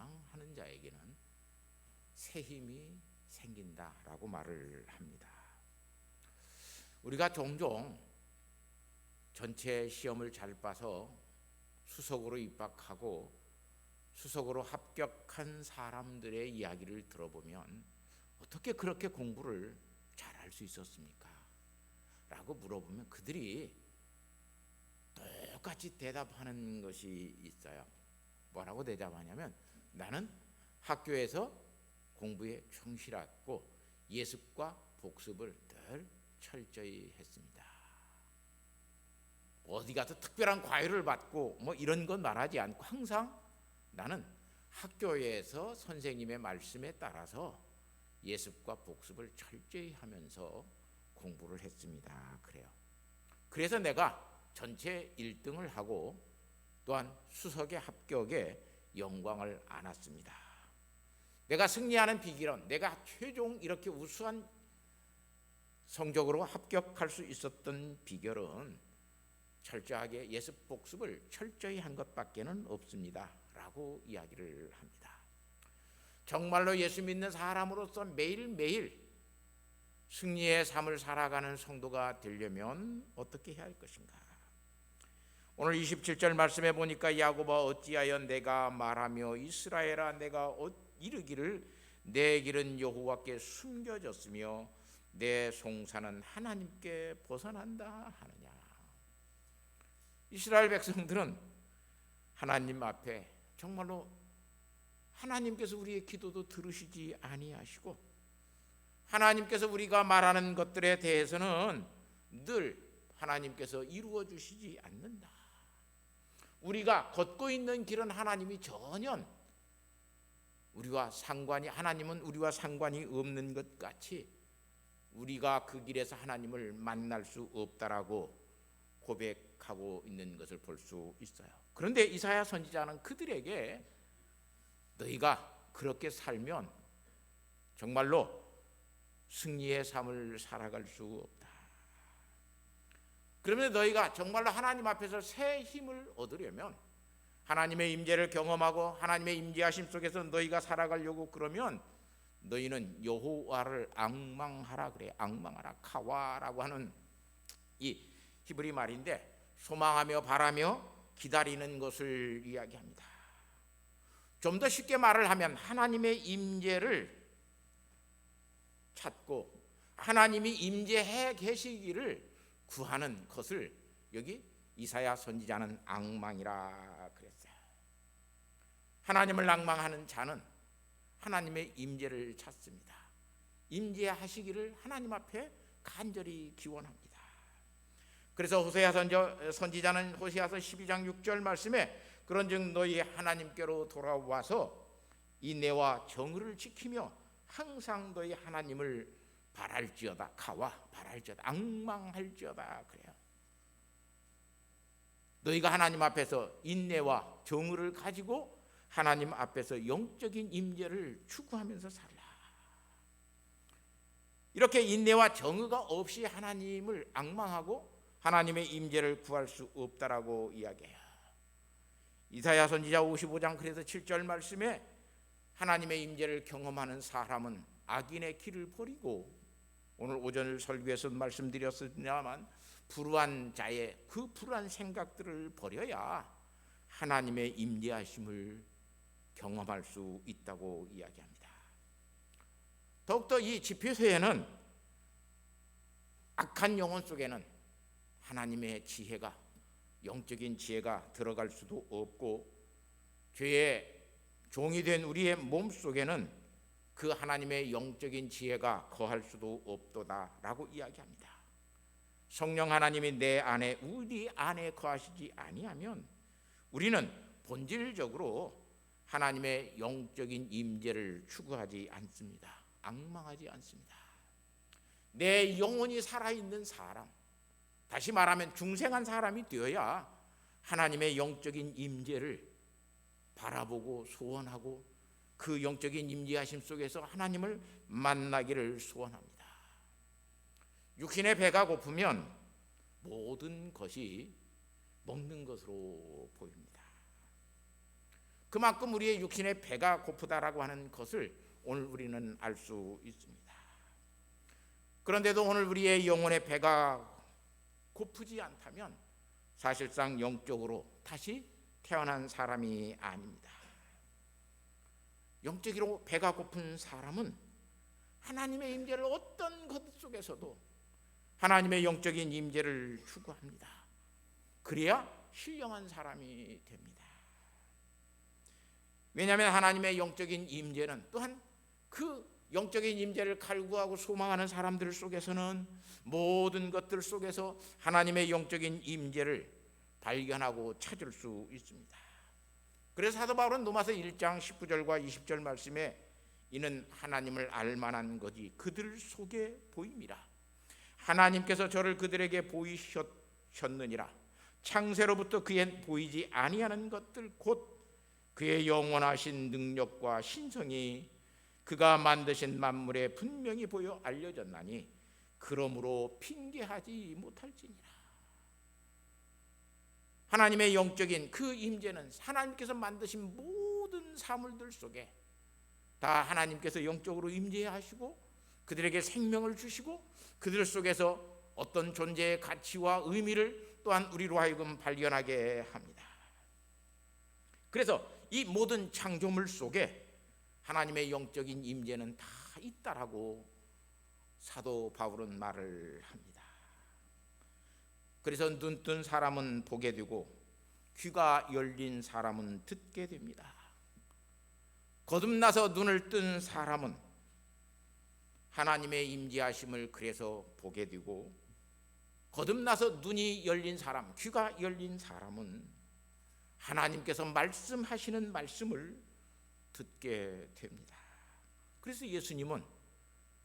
갈망하는 자에게는 새 힘이 생긴다라고 말을 합니다. 우리가 종종 전체 시험을 잘 봐서 수석으로 입학하고 수석으로 합격한 사람들의 이야기를 들어보면 어떻게 그렇게 공부를 잘할 수 있었습니까? 라고 물어보면 그들이 똑같이 대답하는 것이 있어요. 뭐라고 대답하냐면 나는 학교에서 공부에 충실했고 예습과 복습을 늘 철저히 했습니다. 어디 가서 특별한 과외를 받고 뭐 이런 건 말하지 않고 항상 나는 학교에서 선생님의 말씀에 따라서 예습과 복습을 철저히 하면서 공부를 했습니다. 그래요. 그래서 내가 전체 1등을 하고 또한 수석의 합격에 영광을 안았습니다. 내가 승리하는 비결은 내가 최종 이렇게 우수한 성적으로 합격할 수 있었던 비결은 철저하게 예습 복습을 철저히 한 것밖에는 없습니다 라고 이야기를 합니다. 정말로 예수 믿는 사람으로서 매일매일 승리의 삶을 살아가는 성도가 되려면 어떻게 해야 할 것인가? 오늘 27절 말씀에 보니까 야곱아 어찌하여 내가 말하며 이스라엘아 내가 이르기를 내 길은 여호와께 숨겨졌으며 내 송사는 하나님께 벗어난다 하느냐. 이스라엘 백성들은 하나님 앞에 정말로 하나님께서 우리의 기도도 들으시지 아니하시고 하나님께서 우리가 말하는 것들에 대해서는 늘 하나님께서 이루어 주시지 않는다. 우리가 걷고 있는 길은 하나님이 전혀 우리와 상관이 하나님은 우리와 상관이 없는 것 같이 우리가 그 길에서 하나님을 만날 수 없다라고 고백하고 있는 것을 볼 수 있어요. 그런데 이사야 선지자는 그들에게 너희가 그렇게 살면 정말로 승리의 삶을 살아갈 수 없다. 그러면 너희가 정말로 하나님 앞에서 새 힘을 얻으려면 하나님의 임재를 경험하고 하나님의 임재하심 속에서 너희가 살아가려고 그러면 너희는 여호와를 앙망하라 그래. 앙망하라 카와라고 하는 이 히브리 말인데 소망하며 바라며 기다리는 것을 이야기합니다. 좀 더 쉽게 말을 하면 하나님의 임재를 찾고 하나님이 임재해 계시기를 구하는 것을 여기 이사야 선지자는 앙망이라 그랬어요. 하나님을 낭망하는 자는 하나님의 임재를 찾습니다. 임재하시기를 하나님 앞에 간절히 기원합니다. 그래서 호세아 선지자는 호세아서 12장 6절 말씀에 그런즉 너희 하나님께로 돌아와서 인내와 정의를 지키며 항상 너희 하나님을 바랄지어다. 가와 바랄지어다. 앙망할지어다. 그래요. 너희가 하나님 앞에서 인내와 정의를 가지고 하나님 앞에서 영적인 임재를 추구하면서 살라. 이렇게 인내와 정의가 없이 하나님을 앙망하고 하나님의 임재를 구할 수 없다라고 이야기해요. 이사야 선지자 55장 그래서 7절 말씀에 하나님의 임재를 경험하는 사람은 악인의 길을 버리고 오늘 오전을 설교에서 말씀드렸습니다만 불우한 자의 그 불우한 생각들을 버려야 하나님의 임재하심을 경험할 수 있다고 이야기합니다. 더욱더 이 집회소에는 악한 영혼 속에는 하나님의 지혜가 영적인 지혜가 들어갈 수도 없고 죄의 종이 된 우리의 몸 속에는 그 하나님의 영적인 지혜가 거할 수도 없도다라고 이야기합니다. 성령 하나님이 내 안에 우리 안에 거하시지 아니하면 우리는 본질적으로 하나님의 영적인 임재를 추구하지 않습니다. 앙망하지 않습니다. 내 영혼이 살아있는 사람, 다시 말하면 중생한 사람이 되어야 하나님의 영적인 임재를 바라보고 소원하고 그 영적인 임재하심 속에서 하나님을 만나기를 소원합니다. 육신의 배가 고프면 모든 것이 먹는 것으로 보입니다. 그만큼 우리의 육신의 배가 고프다라고 하는 것을 오늘 우리는 알 수 있습니다. 그런데도 오늘 우리의 영혼의 배가 고프지 않다면 사실상 영적으로 다시 태어난 사람이 아닙니다. 영적으로 배가 고픈 사람은 하나님의 임재를 어떤 것 속에서도 하나님의 영적인 임재를 추구합니다. 그래야 신령한 사람이 됩니다. 왜냐하면 하나님의 영적인 임재는 또한 그 영적인 임재를 갈구하고 소망하는 사람들 속에서는 모든 것들 속에서 하나님의 영적인 임재를 발견하고 찾을 수 있습니다. 그래서 사도 바울은 로마서 1장 19절과 20절 말씀에 이는 하나님을 알만한 것이 그들 속에 보임이라. 하나님께서 저를 그들에게 보이셨느니라. 창세로부터 그엔 보이지 아니하는 것들 곧 그의 영원하신 능력과 신성이 그가 만드신 만물에 분명히 보여 알려졌나니 그러므로 핑계하지 못할지니라. 하나님의 영적인 그 임재는 하나님께서 만드신 모든 사물들 속에 다 하나님께서 영적으로 임재하시고 그들에게 생명을 주시고 그들 속에서 어떤 존재의 가치와 의미를 또한 우리로 하여금 발견하게 합니다. 그래서 이 모든 창조물 속에 하나님의 영적인 임재는 다 있다라고 사도 바울은 말을 합니다. 그래서 눈 뜬 사람은 보게 되고 귀가 열린 사람은 듣게 됩니다. 거듭나서 눈을 뜬 사람은 하나님의 임재하심을 그래서 보게 되고 거듭나서 눈이 열린 사람, 귀가 열린 사람은 하나님께서 말씀하시는 말씀을 듣게 됩니다. 그래서 예수님은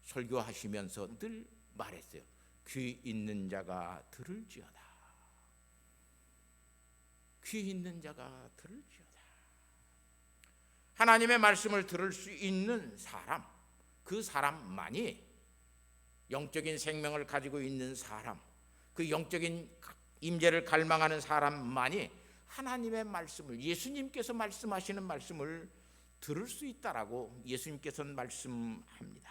설교하시면서 늘 말했어요. 귀 있는 자가 들을지어다. 귀 있는 자가 들을지어다. 하나님의 말씀을 들을 수 있는 사람, 그 사람만이 영적인 생명을 가지고 있는 사람, 그 영적인 임재를 갈망하는 사람만이 하나님의 말씀을, 예수님께서 말씀하시는 말씀을 들을 수 있다라고 예수님께서는 말씀합니다.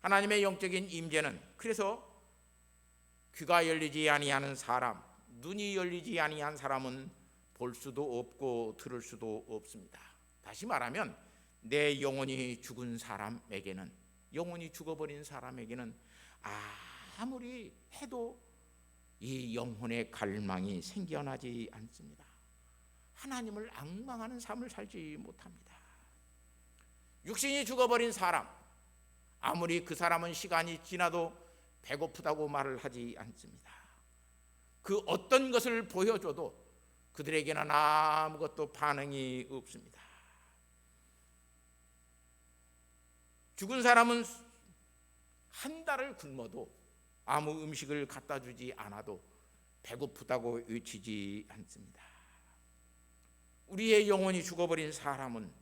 하나님의 영적인 임재는 그래서 귀가 열리지 아니하는 사람, 눈이 열리지 아니한 사람은 볼 수도 없고 들을 수도 없습니다. 다시 말하면 내 영혼이 죽은 사람에게는, 영혼이 죽어버린 사람에게는 아무리 해도 이 영혼의 갈망이 생겨나지 않습니다. 하나님을 앙망하는 삶을 살지 못합니다. 육신이 죽어버린 사람, 아무리 그 사람은 시간이 지나도 배고프다고 말을 하지 않습니다. 그 어떤 것을 보여줘도 그들에게는 아무것도 반응이 없습니다. 죽은 사람은 한 달을 굶어도 아무 음식을 갖다 주지 않아도 배고프다고 외치지 않습니다. 우리의 영혼이 죽어버린 사람은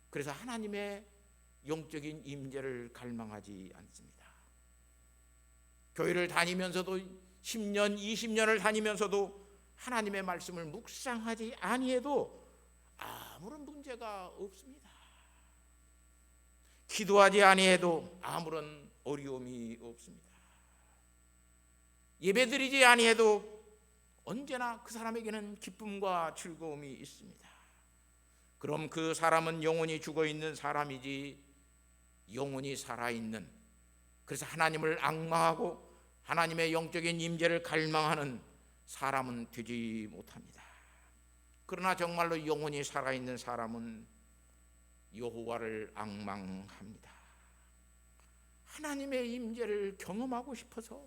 그래서 하나님의 영적인 임재를 갈망하지 않습니다. 교회를 다니면서도 10년, 20년을 다니면서도 하나님의 말씀을 묵상하지 아니해도 아무런 문제가 없습니다. 기도하지 아니해도 아무런 어려움이 없습니다. 예배드리지 아니해도 언제나 그 사람에게는 기쁨과 즐거움이 있습니다. 그럼 그 사람은 영혼이 죽어있는 사람이지 영혼이 살아있는, 그래서 하나님을 앙망하고 하나님의 영적인 임재를 갈망하는 사람은 되지 못합니다. 그러나 정말로 영혼이 살아있는 사람은 여호와를 앙망합니다. 하나님의 임재를 경험하고 싶어서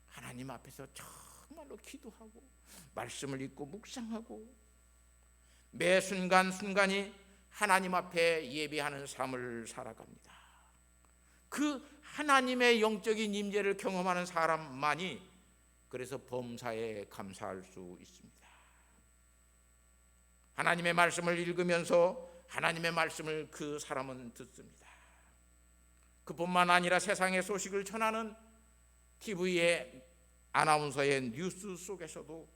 하나님 앞에서 정말로 기도하고 말씀을 읽고 묵상하고 매 순간순간이 하나님 앞에 예배하는 삶을 살아갑니다. 그 하나님의 영적인 임재를 경험하는 사람만이 그래서 범사에 감사할 수 있습니다. 하나님의 말씀을 읽으면서 하나님의 말씀을 그 사람은 듣습니다. 그뿐만 아니라 세상의 소식을 전하는 TV의 아나운서의 뉴스 속에서도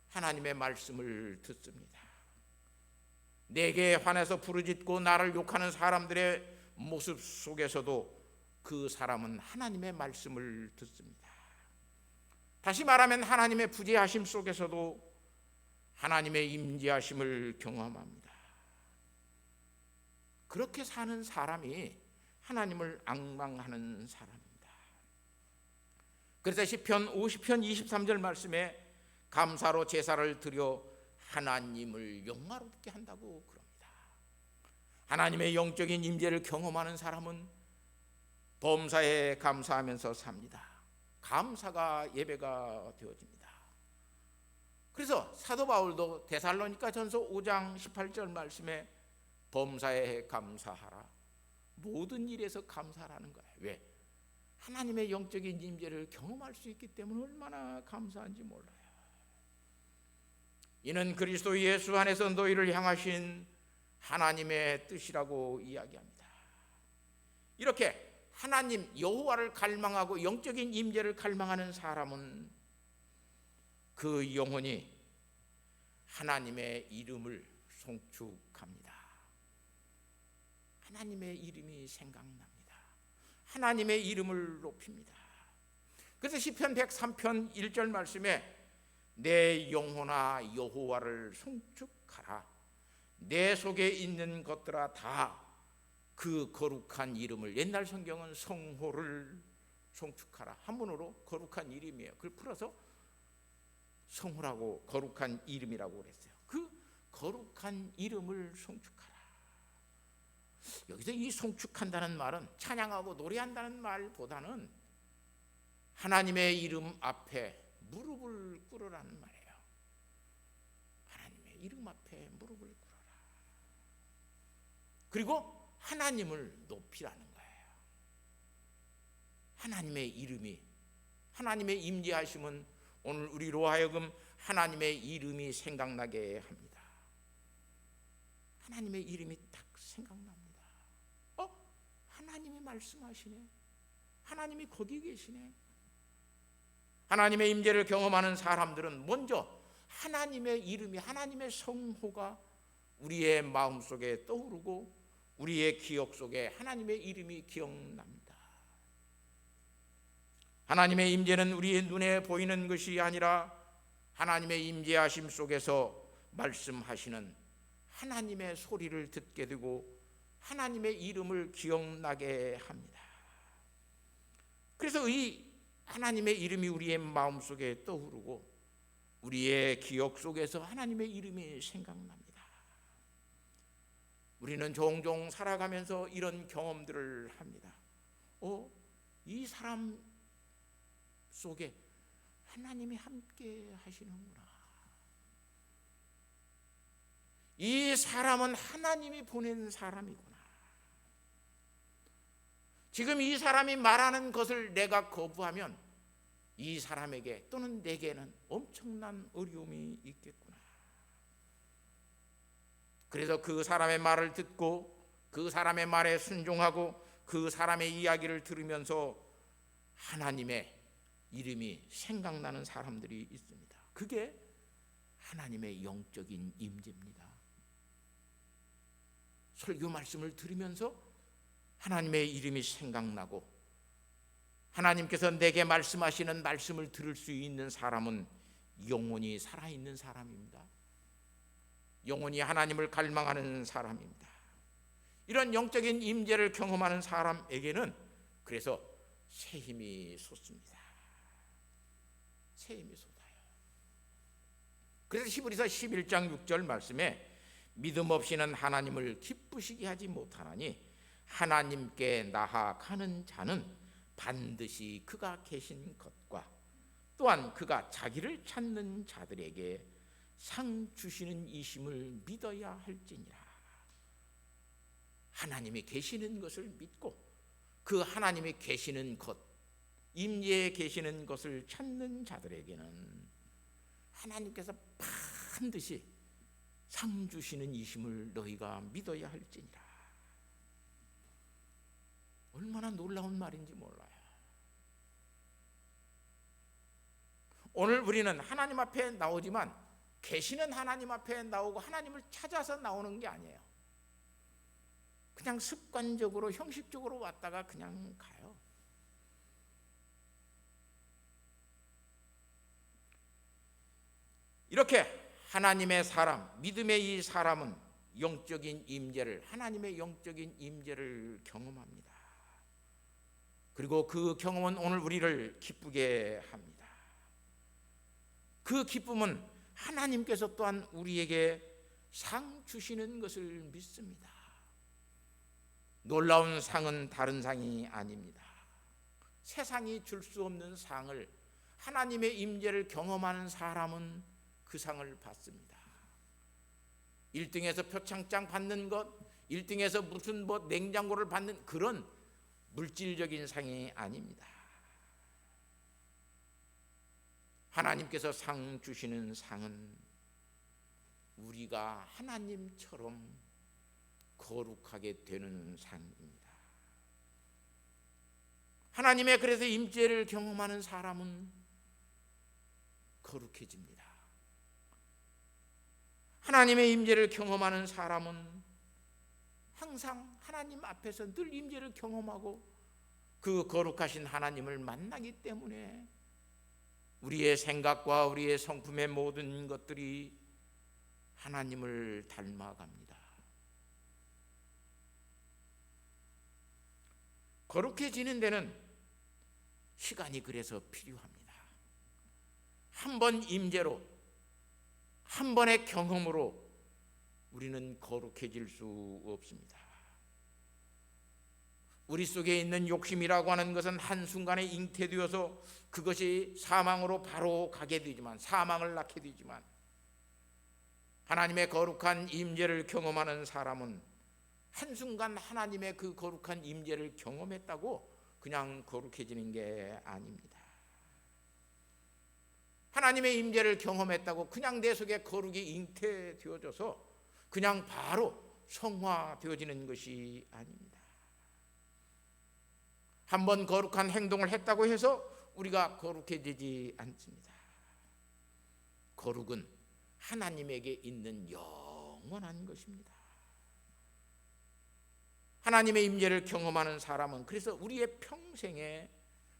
하나님의 말씀을 듣습니다. 내게 화내서 부르짖고 나를 욕하는 사람들의 모습 속에서도 그 사람은 하나님의 말씀을 듣습니다. 다시 말하면 하나님의 부재하심 속에서도 하나님의 임재하심을 경험합니다. 그렇게 사는 사람이 하나님을 앙망하는 사람입니다. 그래서 시편 50편 23절 말씀에 감사로 제사를 드려 하나님을 영화롭게 한다고 그럽니다. 하나님의 영적인 임재를 경험하는 사람은 범사에 감사하면서 삽니다. 감사가 예배가 되어집니다. 그래서 사도 바울도 데살로니가 전서 5장 18절 말씀에 범사에 감사하라, 모든 일에서 감사하라는 거예요. 왜? 하나님의 영적인 임재를 경험할 수 있기 때문에 얼마나 감사한지 몰라요. 이는 그리스도 예수 안에서 너희를 향하신 하나님의 뜻이라고 이야기합니다. 이렇게 하나님 여호와를 갈망하고 영적인 임재를 갈망하는 사람은 그 영혼이 하나님의 이름을 송축합니다. 하나님의 이름이 생각납니다. 하나님의 이름을 높입니다. 그래서 시편 103편 1절 말씀에 내 영혼아 여호와를 송축하라, 내 속에 있는 것들아 다 그 거룩한 이름을, 옛날 성경은 성호를 송축하라, 한문으로 거룩한 이름이에요. 그걸 풀어서 성호라고 거룩한 이름이라고 그랬어요. 그 거룩한 이름을 송축하라. 여기서 이 송축한다는 말은 찬양하고 노래한다는 말보다는 하나님의 이름 앞에 무릎을 꿇으라는 말이에요. 하나님의 이름 앞에 무릎을 꿇어라. 그리고 하나님을 높이라는 거예요. 하나님의 이름이, 하나님의 임재하심은 오늘 우리로 하여금 하나님의 이름이 생각나게 합니다. 하나님의 이름이 딱 생각납니다. 하나님이 말씀하시네. 하나님이 거기 계시네. 하나님의 임재를 경험하는 사람들은 먼저 하나님의 이름이, 하나님의 성호가 우리의 마음속에 떠오르고 우리의 기억 속에 하나님의 이름이 기억납니다. 하나님의 임재는 우리의 눈에 보이는 것이 아니라 하나님의 임재하심 속에서 말씀하시는 하나님의 소리를 듣게 되고 하나님의 이름을 기억나게 합니다. 그래서 이 하나님의 이름이 우리의 마음속에 떠오르고 우리의 기억 속에서 하나님의 이름이 생각납니다. 우리는 종종 살아가면서 이런 경험들을 합니다. 이 사람 속에 하나님이 함께 하시는구나. 이 사람은 하나님이 보낸 사람이구나. 지금 이 사람이 말하는 것을 내가 거부하면 이 사람에게 또는 내게는 엄청난 어려움이 있겠구나. 그래서 그 사람의 말을 듣고 그 사람의 말에 순종하고 그 사람의 이야기를 들으면서 하나님의 이름이 생각나는 사람들이 있습니다. 그게 하나님의 영적인 임재입니다. 설교 말씀을 들으면서 하나님의 이름이 생각나고 하나님께서 내게 말씀하시는 말씀을 들을 수 있는 사람은 영원히 살아있는 사람입니다. 영원히 하나님을 갈망하는 사람입니다. 이런 영적인 임재를 경험하는 사람에게는 그래서 새 힘이 솟습니다. 새 힘이 솟아요. 그래서 히브리서 11장 6절 말씀에 믿음 없이는 하나님을 기쁘시게 하지 못하나니 하나님께 나아가는 자는 반드시 그가 계신 것과 또한 그가 자기를 찾는 자들에게 상 주시는 이심을 믿어야 할지니라. 하나님이 계시는 것을 믿고 그 하나님이 계시는 것, 임재에 계시는 것을 찾는 자들에게는 하나님께서 반드시 상 주시는 이심을 너희가 믿어야 할지니라. 얼마나 놀라운 말인지 몰라요. 오늘 우리는 하나님 앞에 나오지만 계시는 하나님 앞에 나오고 하나님을 찾아서 나오는 게 아니에요. 그냥 습관적으로 형식적으로 왔다가 그냥 가요. 이렇게 하나님의 사람, 믿음의 이 사람은 영적인 임재를, 하나님의 영적인 임재를 경험합니다. 그리고 그 경험은 오늘 우리를 기쁘게 합니다. 그 기쁨은 하나님께서 또한 우리에게 상 주시는 것을 믿습니다. 놀라운 상은 다른 상이 아닙니다. 세상이 줄 수 없는 상을 하나님의 임재를 경험하는 사람은 그 상을 받습니다. 1등에서 표창장 받는 것, 1등에서 무슨 냉장고를 받는 그런 물질적인 상이 아닙니다. 하나님께서 상 주시는 상은 우리가 하나님처럼 거룩하게 되는 상입니다. 하나님의 그래서 임재를 경험하는 사람은 거룩해집니다. 하나님의 임재를 경험하는 사람은 항상 하나님 앞에서 늘 임재를 경험하고 그 거룩하신 하나님을 만나기 때문에 우리의 생각과 우리의 성품의 모든 것들이 하나님을 닮아갑니다. 거룩해지는 데는 시간이 그래서 필요합니다. 한 번 임재로, 한 번의 경험으로 우리는 거룩해질 수 없습니다. 우리 속에 있는 욕심이라고 하는 것은 한순간에 잉태되어서 그것이 사망으로 바로 가게 되지만, 사망을 낳게 되지만, 하나님의 거룩한 임재를 경험하는 사람은 한순간 하나님의 그 거룩한 임재를 경험했다고 그냥 거룩해지는 게 아닙니다. 하나님의 임재를 경험했다고 그냥 내 속에 거룩이 잉태되어져서 그냥 바로 성화되어지는 것이 아닙니다. 한번 거룩한 행동을 했다고 해서 우리가 거룩해지지 않습니다. 거룩은 하나님에게 있는 영원한 것입니다. 하나님의 임재를 경험하는 사람은 그래서 우리의 평생에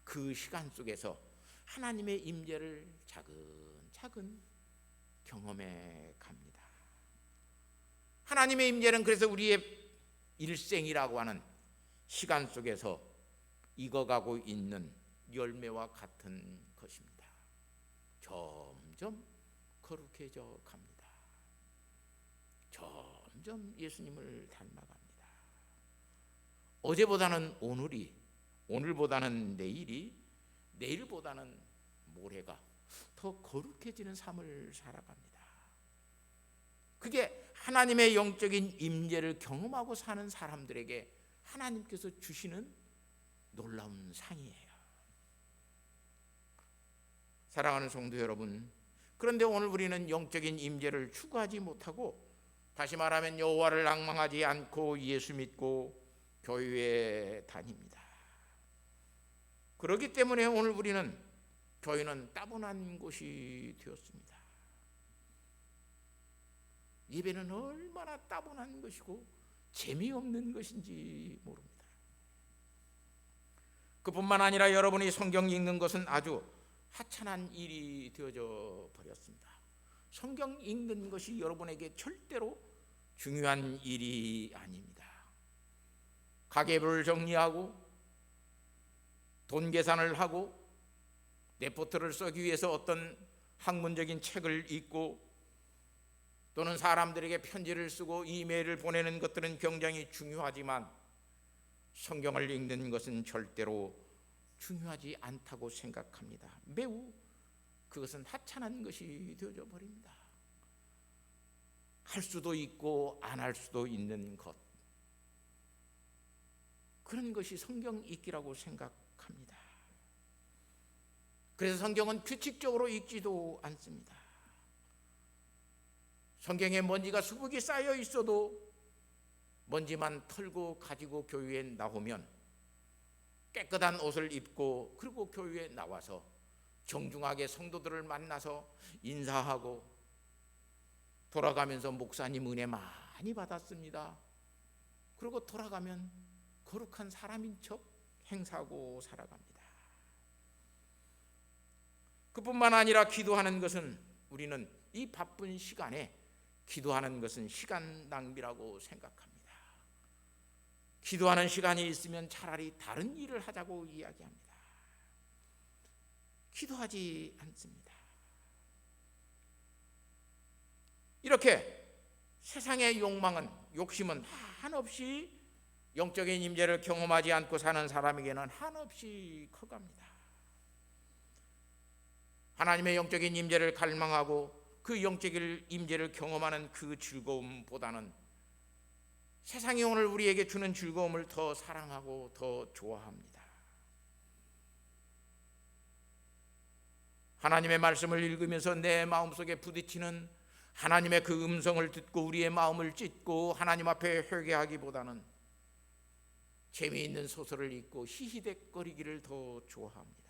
그 시간 속에서 하나님의 임재를 차근차근 경험해 갑니다. 하나님의 임재는 그래서 우리의 일생이라고 하는 시간 속에서 익어가고 있는 열매와 같은 것입니다. 점점 거룩해져 갑니다. 점점 예수님을 닮아갑니다. 어제보다는 오늘이, 오늘보다는 내일이, 내일보다는 모레가 더 거룩해지는 삶을 살아갑니다. 그게 하나님의 영적인 임재를 경험하고 사는 사람들에게 하나님께서 주시는 놀라운 상이에요. 사랑하는 성도 여러분, 그런데 오늘 우리는 영적인 임재를 추구하지 못하고, 다시 말하면 여호와를 앙망하지 않고 예수 믿고 교회에 다닙니다. 그렇기 때문에 오늘 우리는 교회는 따분한 곳이 되었습니다. 예배는 얼마나 따분한 것이고 재미없는 것인지 모릅니다. 그뿐만 아니라 여러분이 성경 읽는 것은 아주 하찮은 일이 되어져 버렸습니다. 성경 읽는 것이 여러분에게 절대로 중요한 일이 아닙니다. 가계부를 정리하고 돈 계산을 하고 레포트를 쓰기 위해서 어떤 학문적인 책을 읽고 또는 사람들에게 편지를 쓰고 이메일을 보내는 것들은 굉장히 중요하지만 성경을 읽는 것은 절대로 중요하지 않다고 생각합니다. 매우 그것은 하찮은 것이 되어져 버립니다. 할 수도 있고 안 할 수도 있는 것, 그런 것이 성경 읽기라고 생각합니다. 그래서 성경은 규칙적으로 읽지도 않습니다. 성경에 먼지가 수북이 쌓여 있어도 먼지만 털고 가지고 교회에 나오면 깨끗한 옷을 입고 그리고 교회에 나와서 정중하게 성도들을 만나서 인사하고 돌아가면서 목사님 은혜 많이 받았습니다. 그리고 돌아가면 거룩한 사람인 척 행사하고 살아갑니다. 그뿐만 아니라 기도하는 것은, 우리는 이 바쁜 시간에 기도하는 것은 시간 낭비라고 생각합니다. 기도하는 시간이 있으면 차라리 다른 일을 하자고 이야기합니다. 기도하지 않습니다. 이렇게 세상의 욕심은 한없이 영적인 임재를 경험하지 않고 사는 사람에게는 한없이 커갑니다. 하나님의 영적인 임재를 갈망하고 그 영적인 임재를 경험하는 그 즐거움보다는 세상이 오늘 우리에게 주는 즐거움을 더 사랑하고 더 좋아합니다. 하나님의 말씀을 읽으면서 내 마음속에 부딪히는 하나님의 그 음성을 듣고 우리의 마음을 찢고 하나님 앞에 회개하기보다는 재미있는 소설을 읽고 히히뎃거리기를 더 좋아합니다.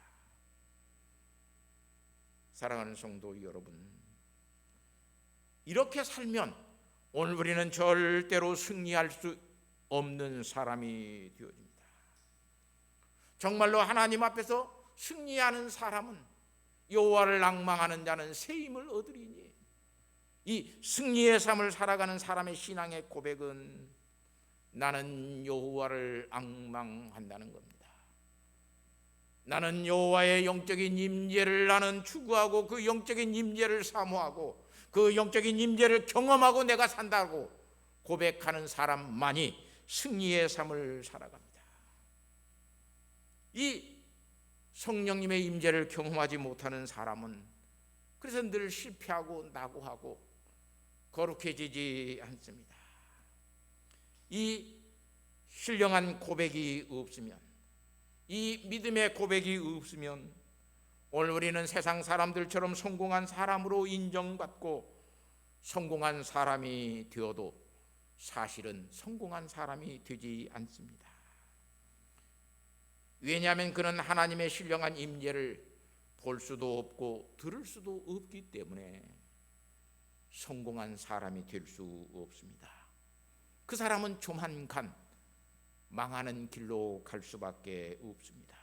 사랑하는 성도 여러분, 이렇게 살면 오늘 우리는 절대로 승리할 수 없는 사람이 되어집니다. 정말로 하나님 앞에서 승리하는 사람은 여호와를 앙망하는 자는 새 힘을 얻으리니, 이 승리의 삶을 살아가는 사람의 신앙의 고백은 나는 여호와를 앙망한다는 겁니다. 나는 여호와의 영적인 임재를 나는 추구하고 그 영적인 임재를 사모하고 그 영적인 임재를 경험하고 내가 산다고 고백하는 사람만이 승리의 삶을 살아갑니다. 이 성령님의 임재를 경험하지 못하는 사람은 그래서 늘 실패하고 낙오하고 거룩해지지 않습니다. 이 신령한 고백이 없으면, 이 믿음의 고백이 없으면 오늘 우리는 세상 사람들처럼 성공한 사람으로 인정받고 성공한 사람이 되어도 사실은 성공한 사람이 되지 않습니다. 왜냐하면 그는 하나님의 신령한 임재를 볼 수도 없고 들을 수도 없기 때문에 성공한 사람이 될 수 없습니다. 그 사람은 조만간 망하는 길로 갈 수밖에 없습니다.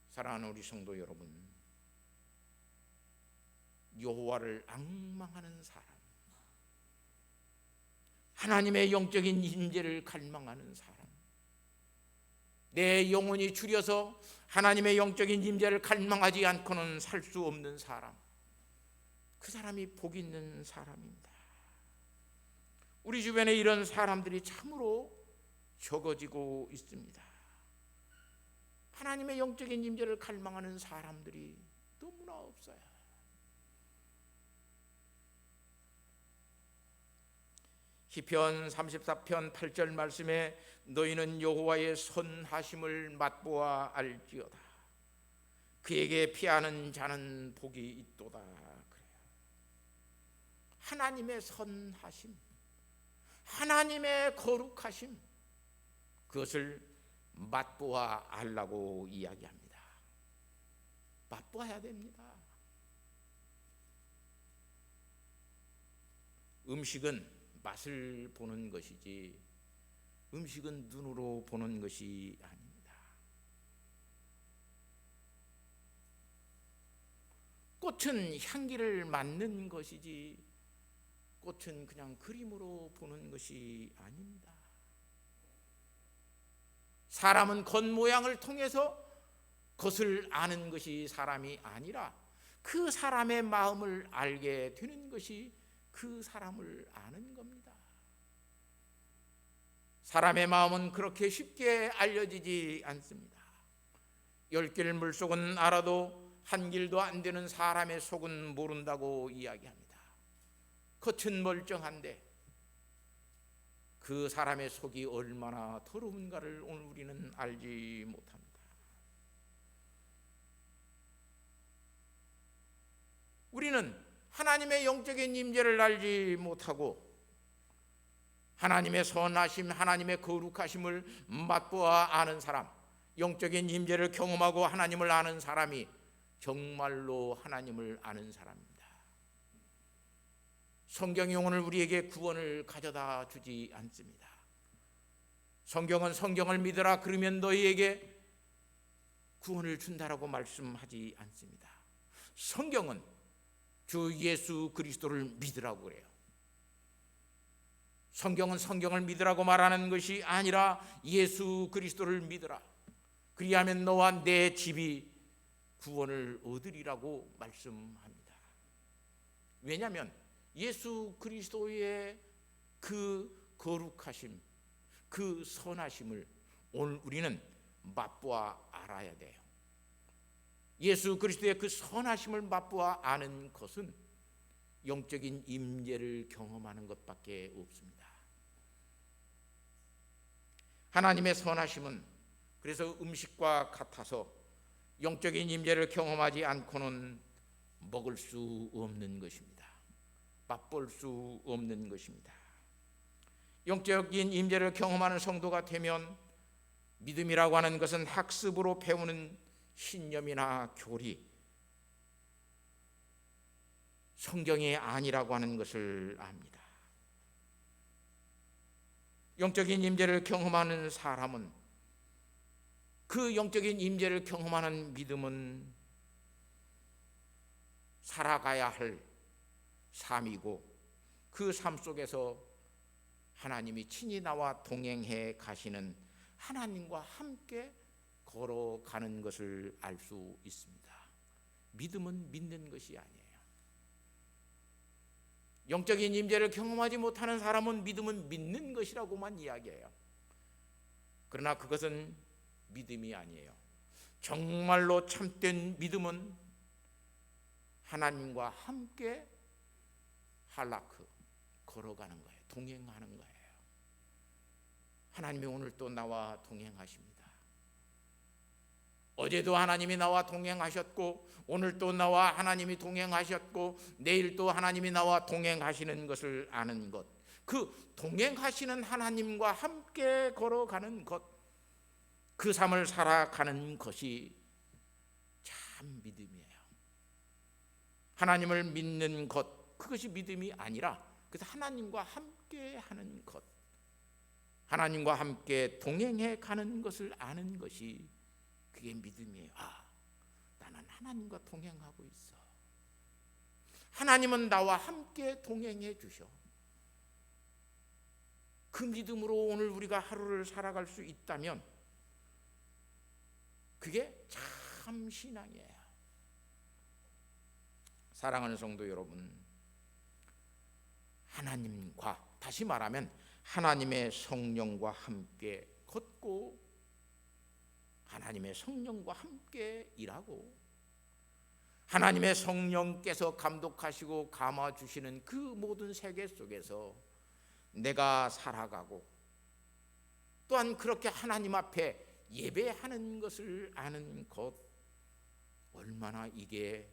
사랑하는 우리 성도 여러분, 여호와를 앙망하는 사람, 하나님의 영적인 임재를 갈망하는 사람, 내 영혼이 줄여서 하나님의 영적인 임재를 갈망하지 않고는 살 수 없는 사람, 그 사람이 복 있는 사람입니다. 우리 주변에 이런 사람들이 참으로 적어지고 있습니다. 하나님의 영적인 임재를 갈망하는 사람들이 너무나 없어요. 시편 34편 8절 말씀에 너희는 여호와의 선하심을 맛보아 알지어다. 그에게 피하는 자는 복이 있도다. 그래요. 하나님의 선하심, 하나님의 거룩하심, 그것을 맛보아 알라고 이야기합니다. 맛보아야 됩니다. 음식은 맛을 보는 것이지 음식은 눈으로 보는 것이 아닙니다. 꽃은 향기를 맡는 것이지 꽃은 그냥 그림으로 보는 것이 아닙니다. 사람은 겉모양을 통해서 그것을 아는 것이 사람이 아니라 그 사람의 마음을 알게 되는 것이 그 사람을 아는 겁니다. 사람의 마음은 그렇게 쉽게 알려지지 않습니다. 10길 물속은 알아도 한 길도 안 되는 사람의 속은 모른다고 이야기합니다. 겉은 멀쩡한데 그 사람의 속이 얼마나 더러운가를 오늘 우리는 알지 못합니다. 우리는 하나님의 영적인 임재를 알지 못하고 하나님의 선하심, 하나님의 거룩하심을 맛보아 아는 사람, 영적인 임재를 경험하고 하나님을 아는 사람이 정말로 하나님을 아는 사람입니다. 성경이 오늘 우리에게 구원을 가져다 주지 않습니다. 성경은 성경을 믿으라 그러면 너희에게 구원을 준다라고 말씀하지 않습니다. 성경은 주 예수 그리스도를 믿으라고 그래요. 성경은 성경을 믿으라고 말하는 것이 아니라 예수 그리스도를 믿으라. 그리하면 너와 내 집이 구원을 얻으리라고 말씀합니다. 왜냐하면 예수 그리스도의 그 거룩하심, 그 선하심을 오늘 우리는 맛보아 알아야 돼요. 예수 그리스도의 그 선하심을 맛보아 아는 것은 영적인 임재를 경험하는 것밖에 없습니다. 하나님의 선하심은 그래서 음식과 같아서 영적인 임재를 경험하지 않고는 먹을 수 없는 것입니다. 맛볼 수 없는 것입니다. 영적인 임재를 경험하는 성도가 되면 믿음이라고 하는 것은 학습으로 배우는 신념이나 교리, 성경이 아니라고 하는 것을 압니다. 영적인 임재를 경험하는 사람은, 그 영적인 임재를 경험하는 믿음은 살아가야 할 삶이고, 그 삶 속에서 하나님이 친히 나와 동행해 가시는 하나님과 함께 걸어가는 것을 알 수 있습니다. 믿음은 믿는 것이 아니에요. 영적인 임재를 경험하지 못하는 사람은 믿음은 믿는 것이라고만 이야기해요. 그러나 그것은 믿음이 아니에요. 정말로 참된 믿음은 하나님과 함께 할라크 걸어가는 거예요. 동행하는 거예요. 하나님이 오늘 또 나와 동행하십니다. 어제도 하나님이 나와 동행하셨고, 오늘 또 나와 하나님이 동행하셨고, 내일 또 하나님이 나와 동행하시는 것을 아는 것, 그 동행하시는 하나님과 함께 걸어가는 것, 그 삶을 살아가는 것이 참 믿음이에요. 하나님을 믿는 것, 그것이 믿음이 아니라 그래서 하나님과 함께 하는 것, 하나님과 함께 동행해 가는 것을 아는 것이 그게 믿음이에요. 아, 나는 하나님과 동행하고 있어. 하나님은 나와 함께 동행해 주셔. 그 믿음으로 오늘 우리가 하루를 살아갈 수 있다면 그게 참 신앙이에요. 사랑하는 성도 여러분, 하나님과, 다시 말하면 하나님의 성령과 함께 걷고 하나님의 성령과 함께 일하고 하나님의 성령께서 감독하시고 감화주시는 그 모든 세계 속에서 내가 살아가고 또한 그렇게 하나님 앞에 예배하는 것을 아는 것, 얼마나 이게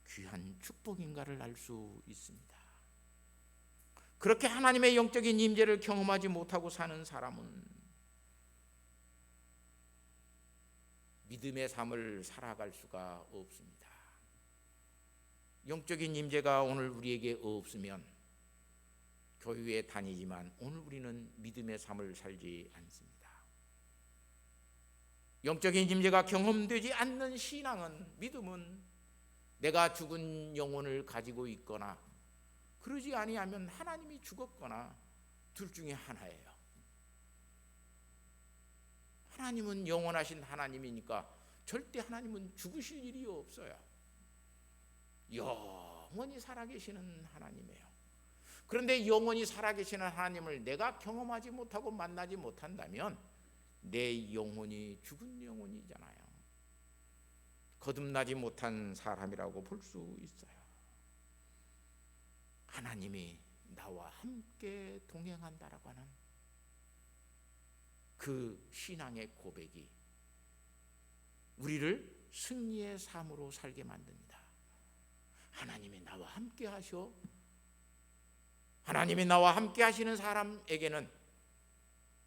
귀한 축복인가를 알 수 있습니다. 그렇게 하나님의 영적인 임재를 경험하지 못하고 사는 사람은 믿음의 삶을 살아갈 수가 없습니다. 영적인 임재가 오늘 우리에게 없으면 교회에 다니지만 오늘 우리는 믿음의 삶을 살지 않습니다. 영적인 임재가 경험되지 않는 신앙은, 믿음은 내가 죽은 영혼을 가지고 있거나 그러지 아니하면 하나님이 죽었거나 둘 중에 하나예요. 하나님은 영원하신 하나님이니까 절대 하나님은 죽으실 일이 없어요. 영원히 살아계시는 하나님이에요. 그런데 영원히 살아계시는 하나님을 내가 경험하지 못하고 만나지 못한다면 내 영혼이 죽은 영혼이잖아요. 거듭나지 못한 사람이라고 볼 수 있어요. 하나님이 나와 함께 동행한다라고 하는 그 신앙의 고백이 우리를 승리의 삶으로 살게 만듭니다. 하나님이 나와 함께 하셔. 하나님이 나와 함께 하시는 사람에게는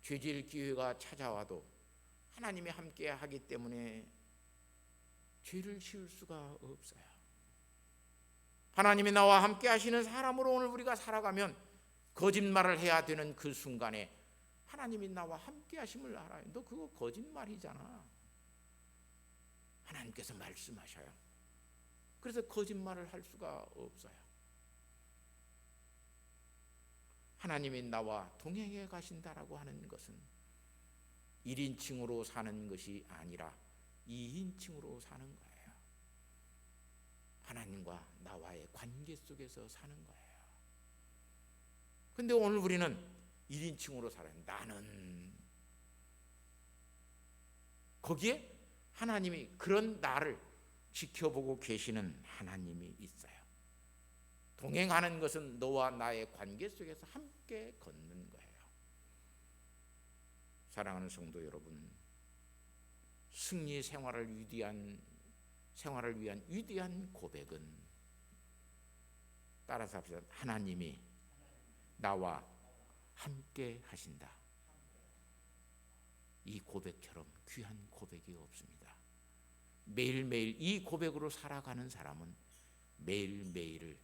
죄질 기회가 찾아와도 하나님이 함께 하기 때문에 죄를 지을 수가 없어요. 하나님이 나와 함께 하시는 사람으로 오늘 우리가 살아가면 거짓말을 해야 되는 그 순간에 하나님이 나와 함께 하심을 알아요. 너 그거 거짓말이잖아. 하나님께서 말씀하셔요. 그래서 거짓말을 할 수가 없어요. 하나님이 나와 동행해 가신다라고 하는 것은 1인칭으로 사는 것이 아니라 2인칭으로 사는 거예요. 하나님과 나와의 관계 속에서 사는 거예요. 근데 오늘 우리는 1인칭으로 살아요. 나는. 거기에 하나님이 그런 나를 지켜보고 계시는 하나님이 있어요. 동행하는 것은 너와 나의 관계 속에서 함께 걷는 거예요. 사랑하는 성도 여러분, 승리 생활을 위한 위대한 고백은 따라서 합시다. 하나님이 나와 함께 하신다. 이 고백처럼 귀한 고백이 없습니다. 매일매일 이 고백으로 살아가는 사람은 매일매일을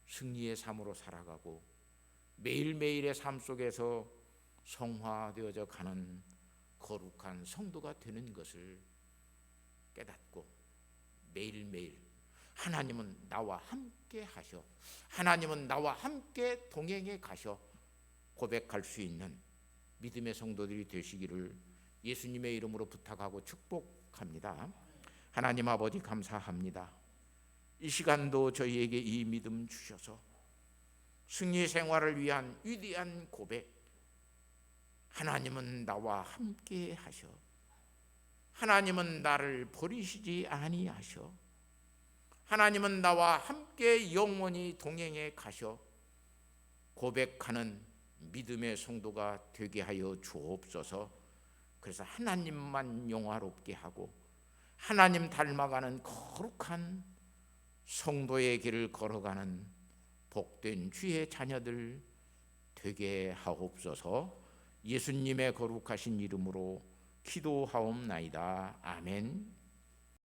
승리의 삶으로 살아가고 매일매일의 삶 속에서 성화되어져 가는 거룩한 성도가 되는 것을 깨닫고 매일매일 하나님은 나와 함께 하셔, 하나님은 나와 함께 동행해 가셔 고백할 수 있는 믿음의 성도들이 되시기를 예수님의 이름으로 부탁하고 축복합니다. 하나님 아버지 감사합니다. 이 시간도 저희에게 이 믿음 주셔서 승리 생활을 위한 위대한 고백, 하나님은 나와 함께 하셔, 하나님은 나를 버리시지 아니하셔, 하나님은 나와 함께 영원히 동행해 가셔 고백하는 믿음의 성도가 되게 하여 주옵소서. 그래서 하나님만 영화롭게 하고 하나님 닮아가는 거룩한 성도의 길을 걸어가는 복된 주의 자녀들 되게 하옵소서. 예수님의 거룩하신 이름으로 기도하옵나이다. 아멘.